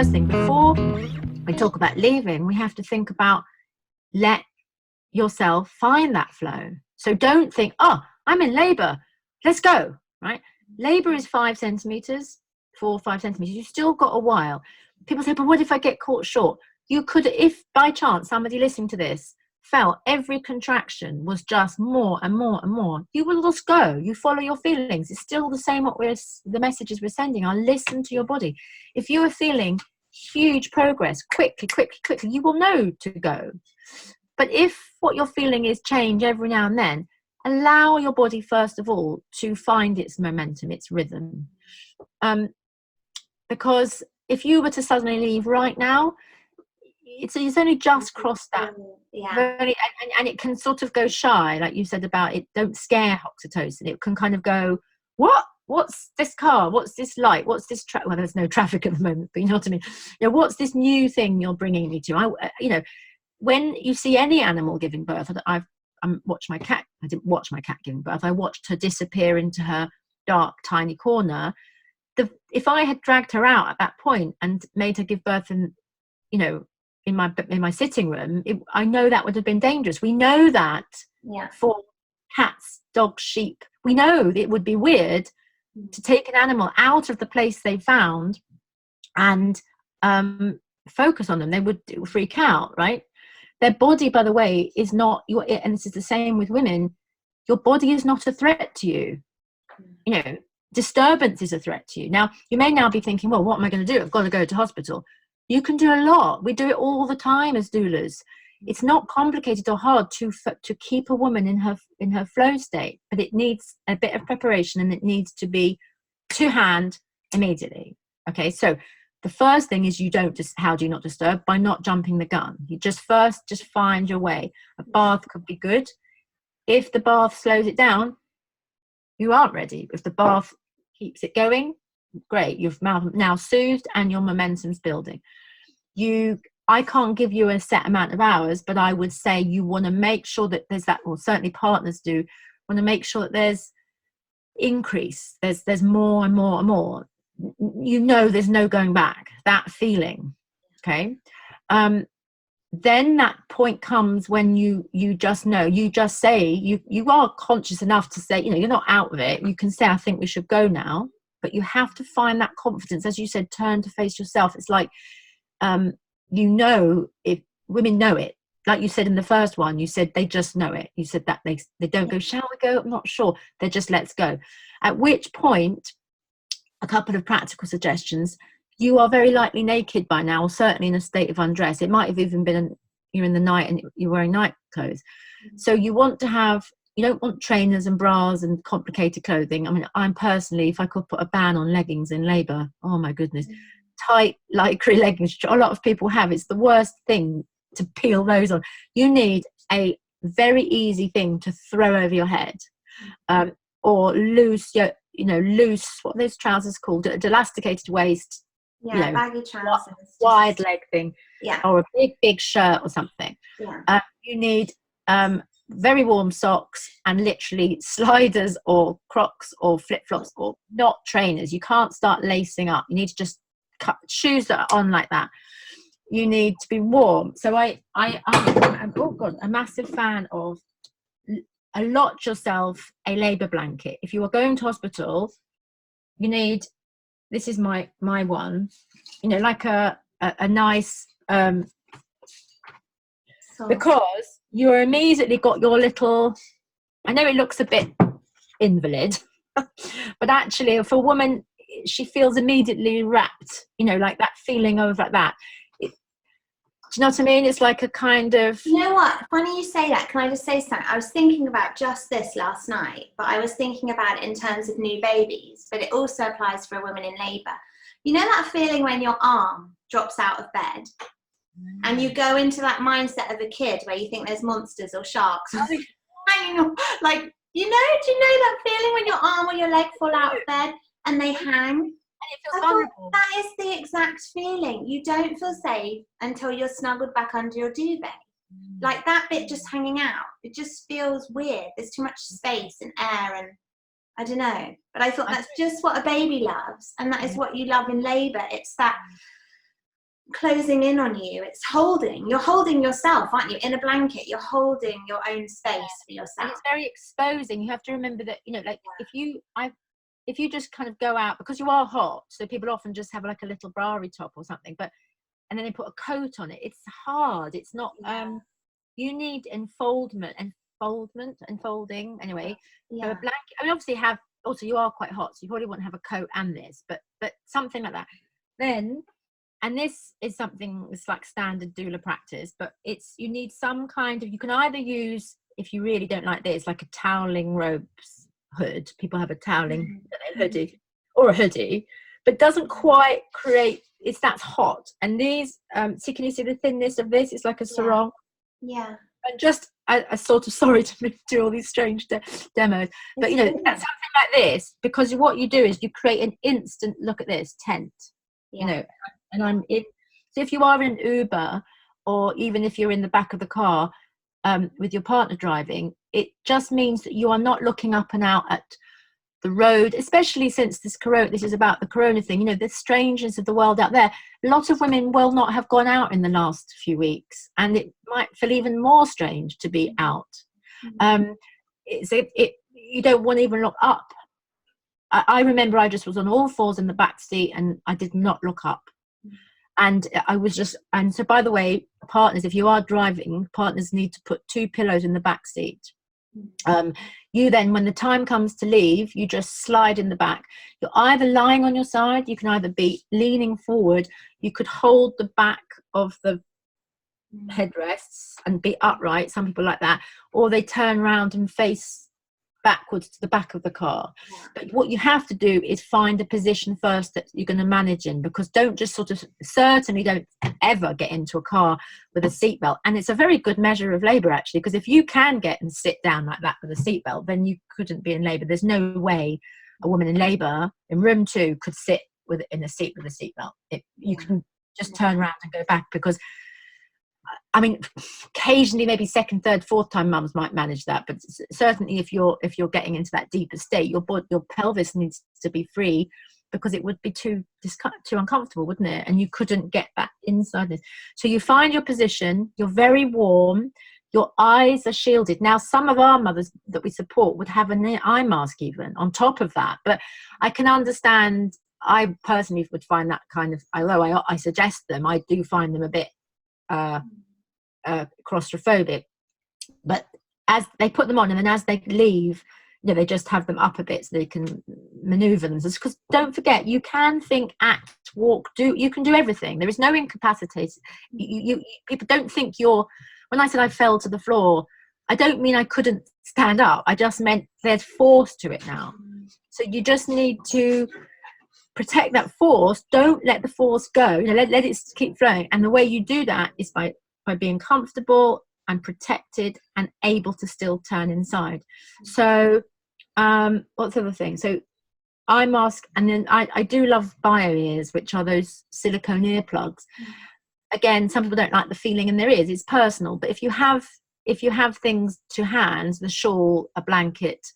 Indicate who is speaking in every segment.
Speaker 1: first thing, before we talk about leaving, we have to think about, let yourself find that flow. So don't think, oh, I'm in labor, let's go, right? Labor is 5 centimeters, 4 or 5 centimeters. You've still got a while. People say, but what if I get caught short? You could, if by chance somebody listening to this felt every contraction was just more and more and more, you will just go. You follow your feelings. It's still the same the messages we're sending are, listen to your body. If you are feeling huge progress, quickly, you will know to go. But if what you're feeling is change every now and then, allow your body, first of all, to find its momentum, its rhythm. Because if you were to suddenly leave right now, it's only just crossed that. And it can sort of go shy, like you said about it, don't scare oxytocin. It can kind of go, what's this car? What's this light? What's this well, there's no traffic at the moment, but you know what I mean? You know, what's this new thing you're bringing me to? When you see any animal giving birth, I watched my cat. I didn't watch my cat giving birth. I watched her disappear into her dark, tiny corner. If I had dragged her out at that point and made her give birth in my sitting room, I know that would have been dangerous. We know that for cats, dogs, sheep. We know that it would be weird to take an animal out of the place they found and focus on them. They would freak out, right? Their body, by the way, is not and this is the same with women. Your body is not a threat to you. You know, disturbance is a threat to you. Now, you may now be thinking, well, what am I going to do? I've got to go to hospital. You can do a lot. We do it all the time as doulas. It's not complicated or hard to keep a woman in her flow state, but it needs a bit of preparation, and it needs to be to hand immediately. Okay, so the first thing is how do you not disturb? By not jumping the gun. You just find your way. A bath could be good. If the bath slows it down, you aren't ready. If the bath keeps it going, great. You've now soothed and your momentum's building. I can't give you a set amount of hours, but I would say you want to make sure that there's that, or certainly partners do, want to make sure that there's increase. There's more and more and more. There's no going back. That feeling, okay. Then that point comes when you just know. You just say you are conscious enough to say, you're not out of it. You can say, I think we should go now. But you have to find that confidence, as you said, turn to face yourself. It's like, if women know it, like you said in the first one, you said they just know it. You said that they don't go, shall we go? I'm not sure. They're just, let's go. At which point, a couple of practical suggestions. You are very likely naked by now, or certainly in a state of undress. It might have even been you're in the night and you're wearing night clothes. So you don't want trainers and bras and complicated clothing. I mean, I'm personally, if I could put a ban on leggings in labour, oh my goodness, tight lycra leggings, which a lot of people have, it's the worst thing to peel those on. You need a very easy thing to throw over your head, or loose, what are those trousers called? Elasticated waist.
Speaker 2: Baggy trousers.
Speaker 1: Wide leg thing. Yeah. Or a big shirt or something. Yeah. You need very warm socks and literally sliders or Crocs or flip-flops, or not trainers. You can't start lacing up. You need to just cut shoes that are on like that. You need to be warm. So I'm a massive fan of allot yourself a labour blanket. If you are going to hospital, you need, this is my one, like a nice because you're immediately got your little, I know it looks a bit invalid, but actually for a woman, she feels immediately wrapped, like that feeling of like that. Do you know what I mean? It's like a kind of...
Speaker 2: You know what? Funny you say that. Can I just say something? I was thinking about just this last night, but I was thinking about it in terms of new babies, but it also applies for a woman in labour. You know that feeling when your arm drops out of bed and you go into that mindset of a kid where you think there's monsters or sharks hanging on, like, do you know that feeling when your arm or your leg fall out of bed and they hang?
Speaker 1: And it feels vulnerable.
Speaker 2: That is the exact feeling. You don't feel safe until you're snuggled back under your duvet. Like that bit just hanging out. It just feels weird. There's too much space and air, and I don't know. But I thought that's just what a baby loves, and that is what you love in labour. It's that closing in on you. It's you're holding yourself, aren't you? In a blanket, you're holding your own space for yourself.
Speaker 1: And it's very exposing. You have to remember that, you know, like if you just kind of go out, because you are hot, so people often just have like a little bra top or something, and then they put a coat on it. It's hard. It's not, you need enfolding anyway. So a blanket, I mean, obviously also you are quite hot, so you probably want to have a coat and this, but something like that. Then, and this is something that's like standard doula practice, but you need some kind of, you can either use, if you really don't like this, like a toweling ropes hood. People have a toweling hoodie or a hoodie, but doesn't quite create, that's hot. And these, see, can you see the thinness of this? It's like a sarong.
Speaker 2: Yeah.
Speaker 1: And just, I sort of, sorry to do all these strange demos, but you know, that's something like this, because what you do is you create an instant, look at this, tent, you know, and I'm in. So if you are in an Uber, or even if you're in the back of the car with your partner driving, it just means that you are not looking up and out at the road, especially since this is about the corona thing, you know, the strangeness of the world out there. A lot of women will not have gone out in the last few weeks, and it might feel even more strange to be out. You don't want to even look up. I remember I just was on all fours in the back seat, and I did not look up. And I was just, and so by the way, partners, if you are driving, partners need to put 2 pillows in the back seat. You then, when the time comes to leave, you just slide in the back. You're either lying on your side, you can either be leaning forward, you could hold the back of the headrests and be upright, some people like that, or they turn around and face backwards to the back of the car. But what you have to do is find a position first that you're going to manage in, because certainly don't ever get into a car with a seatbelt. And it's a very good measure of labor, actually, because if you can get and sit down like that with a seatbelt, then you couldn't be in labor. There's no way a woman in labor in room 2 could sit in a seat with a seatbelt. You can just turn around and go back, because I mean, occasionally, maybe second, third, fourth time mums might manage that, but certainly if you're getting into that deeper state, your pelvis needs to be free, because it would be too uncomfortable, wouldn't it? And you couldn't get that inside this. So you find your position. You're very warm. Your eyes are shielded. Now, some of our mothers that we support would have an eye mask even on top of that, but I can understand. I personally would find that kind of, although I suggest them, I do find them a bit claustrophobic, but as they put them on, and then as they leave, you know, they just have them up a bit so they can maneuver them. Because don't forget, you can think, act, walk, you can do everything. There is no incapacitation. You people don't think when I said I fell to the floor, I don't mean I couldn't stand up. I just meant there's force to it now. So you just need to protect that force. Don't let the force go. You know, let it keep flowing. And the way you do that is by being comfortable and protected and able to still turn inside. So what's the other thing? So eye mask, and then I do love bio ears, which are those silicone earplugs. Again, some people don't like the feeling in their ears. It's personal, but if you have things to hand, the shawl, a blanket,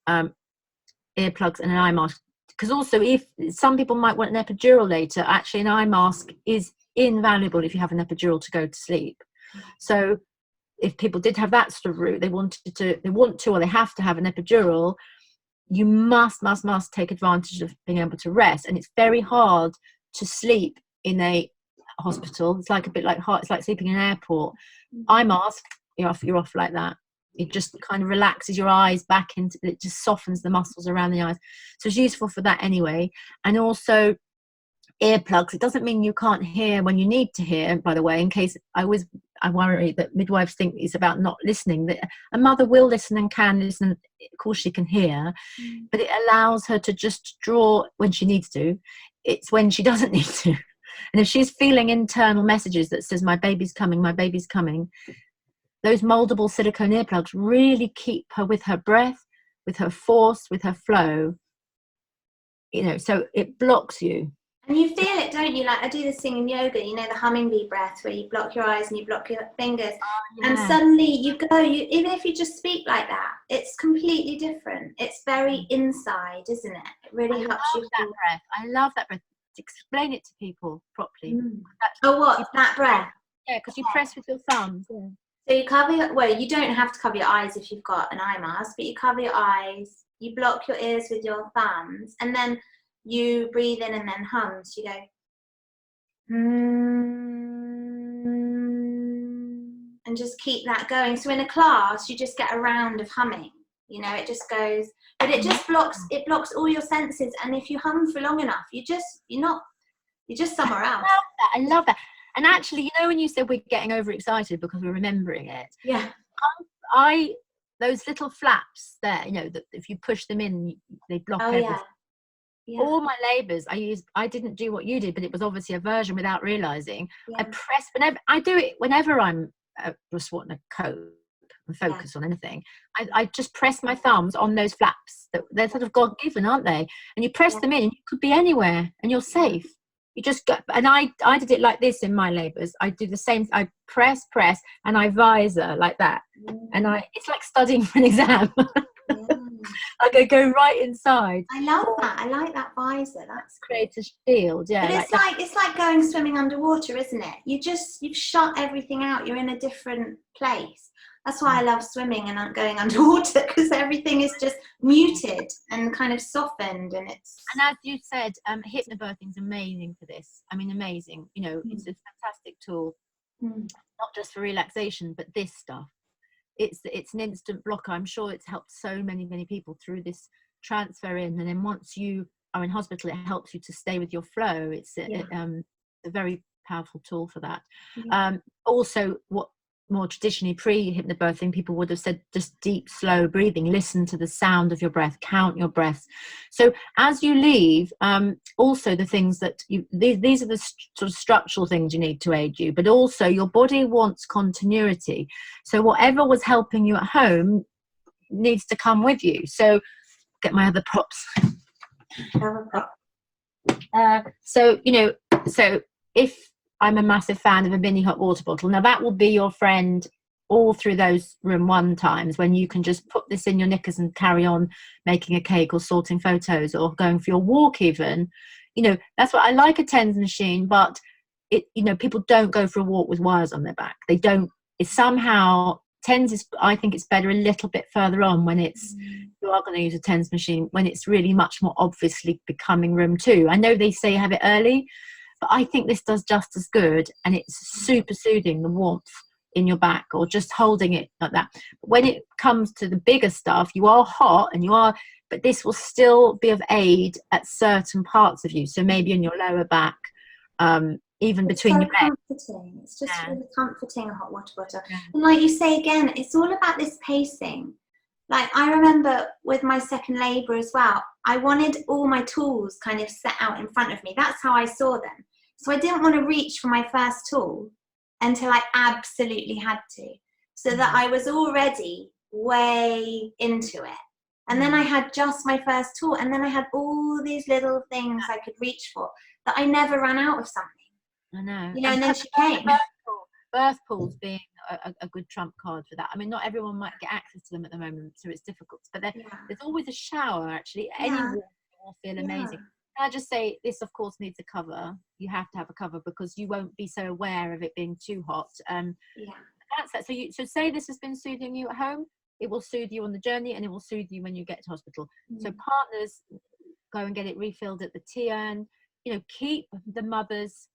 Speaker 1: earplugs, and an eye mask, because also if some people might want an epidural later, actually an eye mask is invaluable if you have an epidural to go to sleep. So if people did have that sort of route, they want to or they have to have an epidural, you must take advantage of being able to rest. And it's very hard to sleep in a hospital. It's like it's like sleeping in an airport. Eye mask, you're off like that. It just kind of relaxes your eyes back into it, just softens the muscles around the eyes. So it's useful for that anyway. And also earplugs, it doesn't mean you can't hear when you need to hear, by the way, in case I worry that midwives think it's about not listening. That a mother will listen and can listen, of course she can hear, but it allows her to just draw when she needs to. It's when she doesn't need to. And if she's feeling internal messages that says my baby's coming, those moldable silicone earplugs really keep her with her breath, with her force, with her flow, you know, so it blocks you.
Speaker 2: And you feel it, don't you? Like I do this thing in yoga, you know, the hummingbee breath, where you block your eyes and you block your fingers. And suddenly even if you just speak like that, it's completely different. It's very inside, isn't it? It really helps you.
Speaker 1: I love that breath. explain it to people properly.
Speaker 2: Oh, what, that breath?
Speaker 1: Yeah, because you press with your thumbs. Yeah.
Speaker 2: So you cover your, well, you don't have to cover your eyes if you've got an eye mask, but you cover your eyes, you block your ears with your thumbs, and then you breathe in and then hum. So you go, and just keep that going. So in a class, you just get a round of humming. You know, it just goes, but it just blocks all your senses. And if you hum for long enough, you're just somewhere else.
Speaker 1: I love that. And actually, you know, when you said we're getting overexcited because we're remembering it.
Speaker 2: Yeah.
Speaker 1: Those little flaps there, you know, that if you push them in, they block everything. Yeah. All my labours, I didn't do what you did, but it was obviously a version without realising. Yeah. I press whenever I'm just wanting to cope and focus on anything. I just press my thumbs on those flaps. They're sort of God-given, aren't they? And you press them in, and you could be anywhere, and you're safe. You just go, and I did it like this in my labours. I do the same. I press, and I visor like that, and it's like studying for an exam. Like I go right inside.
Speaker 2: I love that. I like that visor. That's
Speaker 1: creates a shield. Yeah,
Speaker 2: but it's like going swimming underwater, isn't it? You've shut everything out. You're in a different place. That's why I love swimming and going underwater, because everything is just muted and kind of softened, and it's.
Speaker 1: And as you said, hypnobirthing is amazing for this. I mean, amazing. You know, it's a fantastic tool, not just for relaxation, but this stuff. It's an instant blocker. I'm sure it's helped so many people through this transfer in, and then once you are in hospital, it helps you to stay with your flow. It's a very powerful tool for that. Also, what more traditionally pre-hypnobirthing people would have said, just deep, slow breathing, listen to the sound of your breath, count your breaths. So as you leave, also the things that these are the sort of structural things you need to aid you, but also your body wants continuity. So whatever was helping you at home needs to come with you. So get my other props. So, you know, so if I'm a massive fan of a mini hot water bottle. Now that will be your friend all through those room 1 times when you can just put this in your knickers and carry on making a cake or sorting photos or going for your walk even. You know, that's what I like, a TENS machine, but people don't go for a walk with wires on their back. They don't. It's somehow, TENS is, I think it's better a little bit further on when you are going to use a TENS machine, when it's really much more obviously becoming room 2. I know they say have it early, but I think this does just as good, and it's super soothing, the warmth in your back, or just holding it like that. But when it comes to the bigger stuff, you are hot but this will still be of aid at certain parts of you. So maybe in your lower back, even between your legs.
Speaker 2: It's just really comforting, a hot water bottle. Yeah. And like you say again, it's all about this pacing. Like I remember with my second labour as well, I wanted all my tools kind of set out in front of me. That's how I saw them. So I didn't want to reach for my first tool until I absolutely had to, so that I was already way into it. And then I had just my first tool, and then I had all these little things I could reach for, that I never ran out of something.
Speaker 1: I know.
Speaker 2: You know, and then she came.
Speaker 1: Birth pools being a good trump card for that. I mean, not everyone might get access to them at the moment, so it's difficult. But there's always a shower, actually. Any water will feel amazing. Can I just say, this, of course, needs a cover. You have to have a cover because you won't be so aware of it being too hot. That's that. So say this has been soothing you at home. It will soothe you on the journey, and it will soothe you when you get to hospital. So partners, go and get it refilled at the tea urn. You know, keep the mother's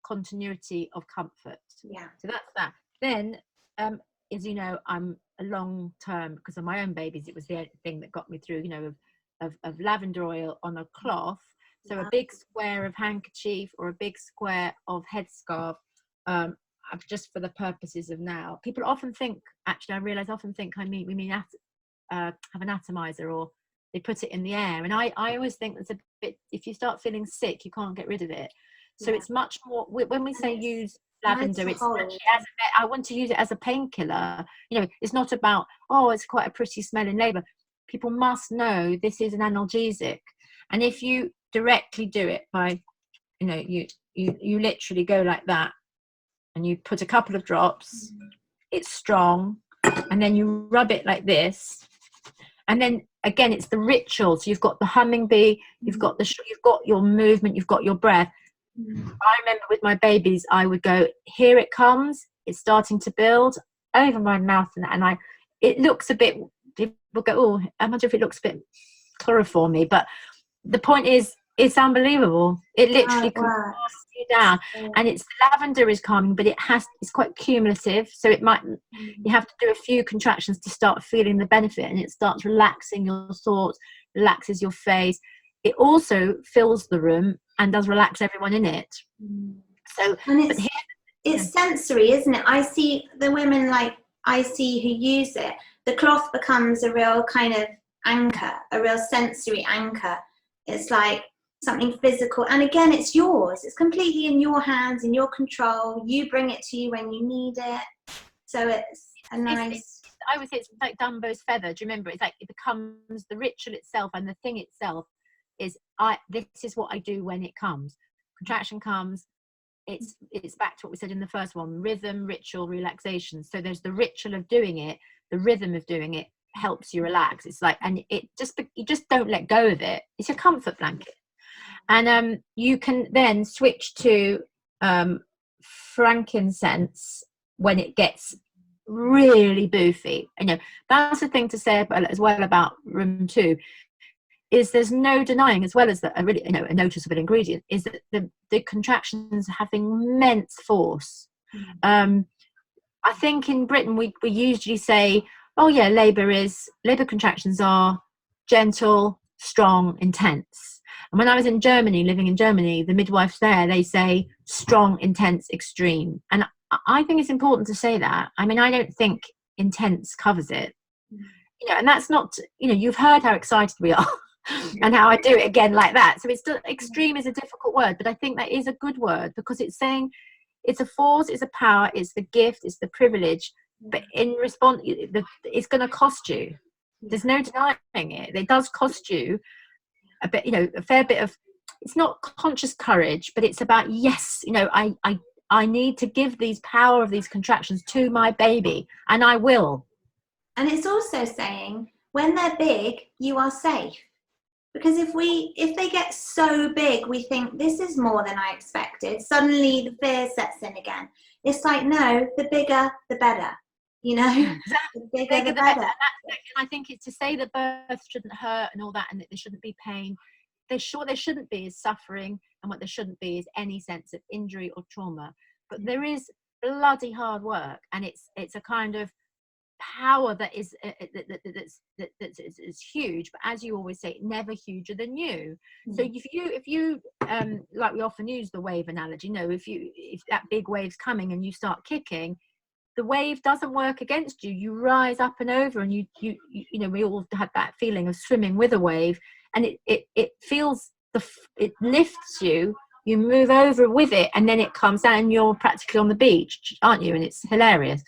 Speaker 1: continuity of comfort. So that's that. Then as you know, I'm a long term, because of my own babies, it was the thing that got me through, you know, of lavender oil on a cloth. So a big square of handkerchief or a big square of headscarf, just for the purposes of now. People often think, actually I realise we mean have an atomizer, or they put it in the air, and I always think that's a bit, if you start feeling sick you can't get rid of it. So it's much more, when we say use lavender, it's actually I want to use it as a painkiller. You know, it's not about, it's quite a pretty smell in labour. People must know this is an analgesic, and if you directly do it by, you know, you literally go like that, and you put a couple of drops, it's strong, and then you rub it like this, And then again, it's the ritual. So you've got the humming bee, you've got your movement, you've got your breath. I remember with my babies, I would go, here it comes, it's starting to build over my mouth, and it looks a bit, people go, oh, I wonder if it looks a bit chloroformy, but the point is, it's unbelievable. It literally can calm you down, and it's lavender is calming, but it's quite cumulative, so you have to do a few contractions to start feeling the benefit, and it starts relaxing your thoughts, relaxes your face. It also fills the room and does relax everyone in it. So,
Speaker 2: and it's sensory, isn't it? I see the women who use it. The cloth becomes a real kind of anchor, a real sensory anchor. It's like something physical, and again, it's yours. It's completely in your hands, in your control. You bring it to you when you need it. So it's a nice.
Speaker 1: I would say it's like Dumbo's feather. Do you remember? It's like it becomes the ritual itself, and the thing itself is this is what I do when it comes. Contraction comes. It's back to what we said in the first one: rhythm, ritual, relaxation. So there's the ritual of doing it, the rhythm of doing it helps you relax. It's like, and you just don't let go of it. It's your comfort blanket. And you can then switch to frankincense when it gets really boofy. That's the thing to say as well about room 2, is there's no denying, as well as a really a noticeable ingredient, is that the contractions have immense force. I think in Britain we usually say, oh yeah, labor contractions are gentle, strong, intense. And when I was in Germany, living in Germany, the midwives there, they say strong, intense, extreme. And I think it's important to say that. I mean, I don't think intense covers it. And that's not, you've heard how excited we are and how I do it again like that. So it's still, extreme is a difficult word, but I think that is a good word, because it's saying it's a force, it's a power, it's the gift, it's the privilege. But in response, it's going to cost you. There's no denying it. It does cost you a bit, a fair bit of, it's not conscious courage, but it's about, yes, I need to give these power of these contractions to my baby, and I will.
Speaker 2: And it's also saying, when they're big, you are safe. Because if they get so big, we think this is more than I expected. Suddenly the fear sets in again. It's like, no, the bigger, the better.
Speaker 1: Exactly.
Speaker 2: The bigger, the better.
Speaker 1: And I think it's to say that birth shouldn't hurt and all that, and that there shouldn't be pain. There shouldn't be is suffering, and what there shouldn't be is any sense of injury or trauma. But there is bloody hard work, and it's a kind of power that is huge, but as you always say, never huger than you. So if you like we often use the wave analogy, if that big wave's coming and you start kicking, the wave doesn't work against you. You rise up and over, and you we all had that feeling of swimming with a wave, and it feels it lifts you. You move over with it, and then it comes down, and you're practically on the beach, aren't you? And it's hilarious.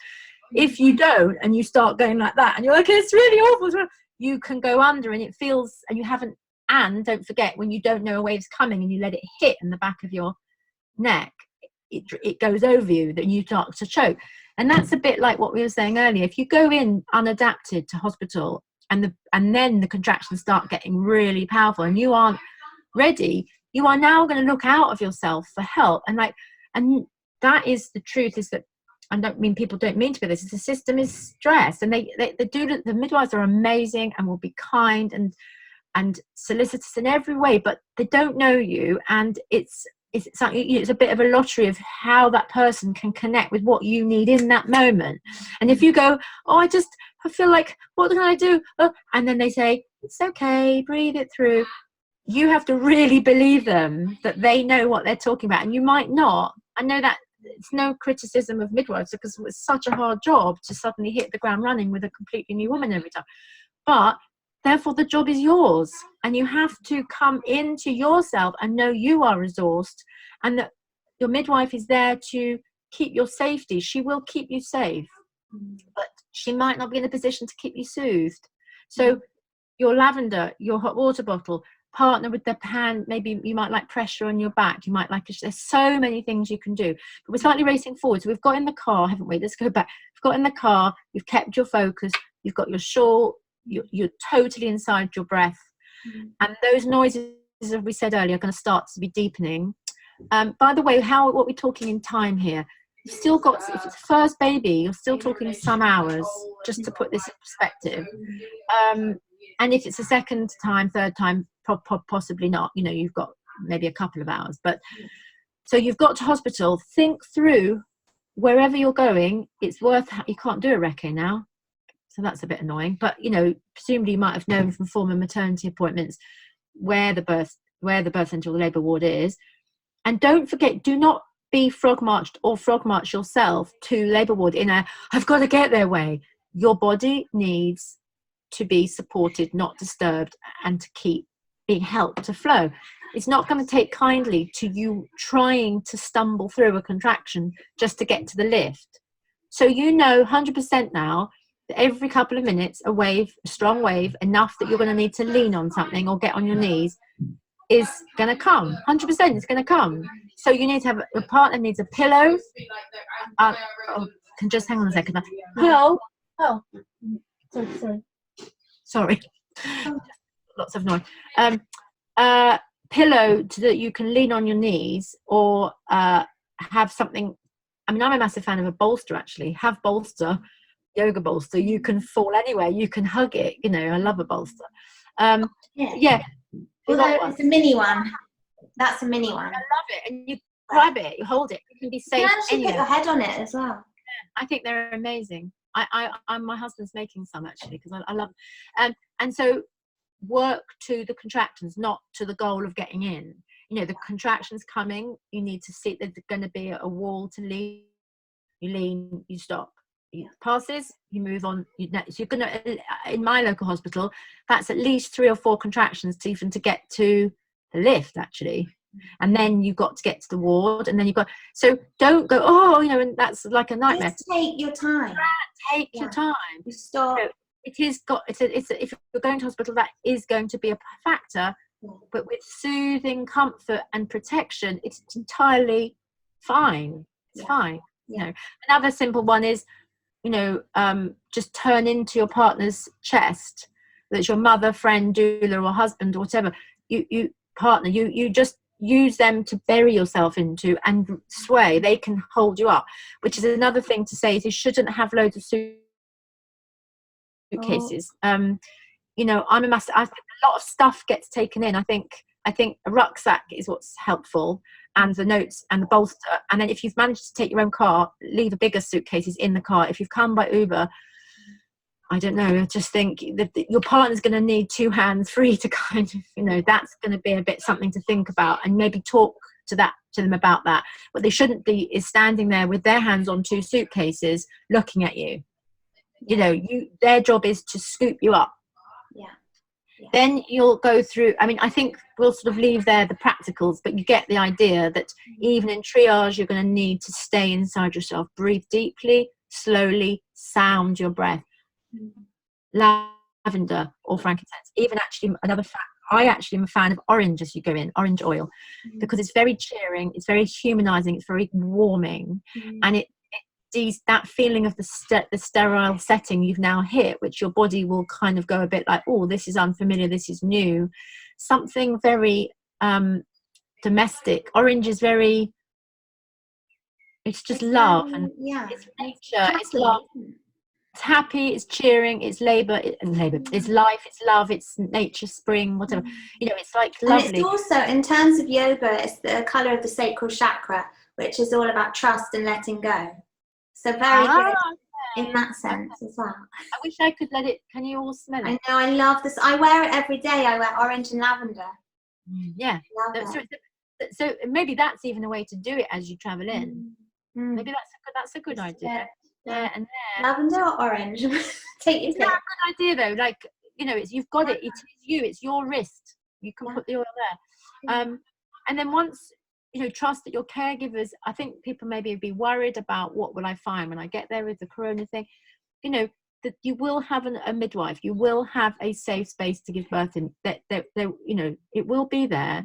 Speaker 1: If you don't, and you start going like that, and you're like, it's really awful, you can go under, and it feels, and you haven't. And don't forget, when you don't know a wave's coming and you let it hit in the back of your neck, it goes over you, that you start to choke. And that's a bit like what we were saying earlier. If you go in unadapted to hospital, and then the contractions start getting really powerful, and you aren't ready, you are now going to look out of yourself for help. And that is the truth, is that, I don't mean people don't mean to be this, the system is stressed, and they do. The midwives are amazing and will be kind and solicitous in every way, but they don't know you, and it's a bit of a lottery of how that person can connect with what you need in that moment. And if you go, oh, I feel like, what can I do? Oh, and then they say, it's okay, breathe it through. You have to really believe them that they know what they're talking about, and you might not. I know that it's no criticism of midwives, because it's such a hard job to suddenly hit the ground running with a completely new woman every time. But therefore, the job is yours, and you have to come into yourself and know you are resourced, and that your midwife is there to keep your safety. She will keep you safe, but she might not be in a position to keep you soothed. So your lavender, your hot water bottle, partner with the hand. Maybe you might like pressure on your back. You might like there's so many things you can do. But we're slightly racing forward. So we've got in the car, haven't we? Let's go back. We've got in the car. You've kept your focus. You've got your shawl. You're totally inside your breath. And those noises, as we said earlier, are going to start to be deepening. By the way, what we're talking in time here, you've still got, if it's the first baby, you're still talking some hours, just to put this in perspective. And if it's a second time, third time, possibly not, you know, you've got maybe a couple of hours. But so you've got to hospital. Think through wherever you're going. It's worth, you can't do a recce now, so that's a bit annoying. But you know, presumably you might have known from former maternity appointments where the birth center or the labour ward is. And don't forget, do not be frog marched or frog march yourself to labour ward in a I've got to get there way. Your body needs to be supported, not disturbed, and to keep being helped to flow. It's not going to take kindly to you trying to stumble through a contraction just to get to the lift. So you know 100% now that every couple of minutes a strong wave, enough that you're going to need to lean on something or get on your knees, is going to come. 100% it's going to come. So you need to have, your partner needs a pillow. Can just hang on a second. Hello. Oh, sorry. Lots of noise. Pillow so that you can lean on your knees, or have something. I mean, I'm a massive fan of a bolster, actually. Have bolster, yoga bolster. You can fall anywhere. You can hug it. You know, I love a bolster. Yeah.
Speaker 2: Although it's a mini one. That's a mini one. I
Speaker 1: love it. And you grab it, you hold it. You can be safe.
Speaker 2: You can actually put your head on it as well.
Speaker 1: I think they're amazing. I'm my husband's making some, actually, because I love and so work to the contractions, not to the goal of getting in. You know, the contractions coming, you need to see there's going to be a wall to lean. You lean, you stop. It passes, you move on. So you're going to, in my local hospital, that's at least 3 or 4 contractions to get to the lift, actually. And then you've got to get to the ward, and then you've got, so don't go, oh, you know, and that's like a nightmare.
Speaker 2: Just take your time.
Speaker 1: Take your time.
Speaker 2: You stop.
Speaker 1: You know, if you're going to hospital, that is going to be a factor, but with soothing comfort and protection, it's entirely fine. It's fine. You know, another simple one is, you know, just turn into your partner's chest. That's your mother, friend, doula, or husband, or whatever. You partner. You just use them to bury yourself into and sway. They can hold you up. Which is another thing to say, is you shouldn't have loads of suitcases. You know, I think a lot of stuff gets taken in. I think a rucksack is what's helpful, and the notes and the bolster. And then if you've managed to take your own car, leave the bigger suitcases in the car. If you've come by Uber, I don't know, I just think that your partner's going to need 2 hands free to kind of, you know, that's going to be a bit something to think about, and maybe talk to them about that. What they shouldn't be is standing there with their hands on 2 suitcases looking at you. You know, their job is to scoop you up. Then you'll go through, I mean, I think we'll sort of leave there the practicals, but you get the idea that even in triage, you're going to need to stay inside yourself. Breathe deeply, slowly, sound your breath. Lavender or frankincense. Even actually, another fact, I actually am a fan of orange as you go in, orange oil, because it's very cheering, it's very humanizing, it's very warming, and it that feeling of the sterile setting you've now hit, which your body will kind of go a bit like, oh, this is unfamiliar, this is new, something very domestic. Orange is very, it's just love, and it's nature, it's love, it's happy, it's cheering, it's labor, it's life, it's love, it's nature, spring, whatever, you know, it's like lovely.
Speaker 2: And it's also, in terms of yoga, it's the color of the sacral chakra, which is all about trust and letting go. So very good in that sense as well.
Speaker 1: I wish I could let it. Can you all smell it?
Speaker 2: I know, I love this. I wear it every day. I wear orange and lavender.
Speaker 1: Yeah. So maybe that's even a way to do it as you travel in. Maybe that's a good idea. Yeah. And
Speaker 2: lavender or orange? Take your pick.
Speaker 1: That's a good idea though. Like, you know, you've got it. It's you. It's your wrist. You can put the oil there. And then once, you know, trust that your caregivers, I think people maybe be worried about what will I find when I get there with the corona thing, you know, that you will have a midwife, you will have a safe space to give birth in, that you know, it will be there.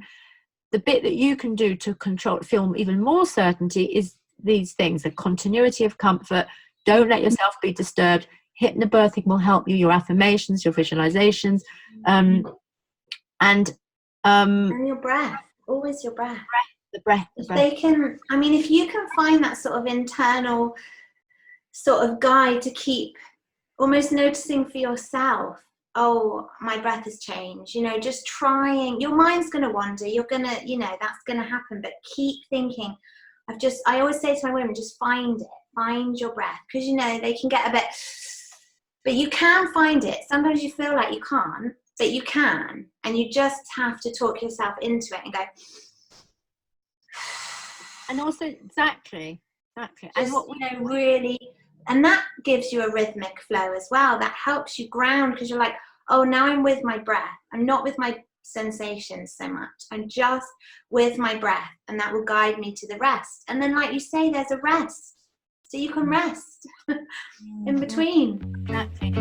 Speaker 1: The bit that you can do to feel even more certainty is these things, the continuity of comfort. Don't let yourself be disturbed. Hypnobirthing will help you, your affirmations, your visualizations, and
Speaker 2: your breath, always your breath.
Speaker 1: The breath.
Speaker 2: If they can, I mean, if you can find that sort of internal sort of guide to keep almost noticing for yourself, oh, my breath has changed, you know, just trying. Your mind's going to wander, you're going to, you know, that's going to happen, but keep thinking. I always say to my women, just find your breath, because, you know, they can get a bit, but you can find it. Sometimes you feel like you can't, but you can, and you just have to talk yourself into it and go.
Speaker 1: And also, exactly.
Speaker 2: Just, and what, you know, really, and that gives you a rhythmic flow as well. That helps you ground, because you're like, oh, now I'm with my breath. I'm not with my sensations so much. I'm just with my breath, and that will guide me to the rest. And then, like you say, there's a rest, so you can rest in between.
Speaker 1: Exactly.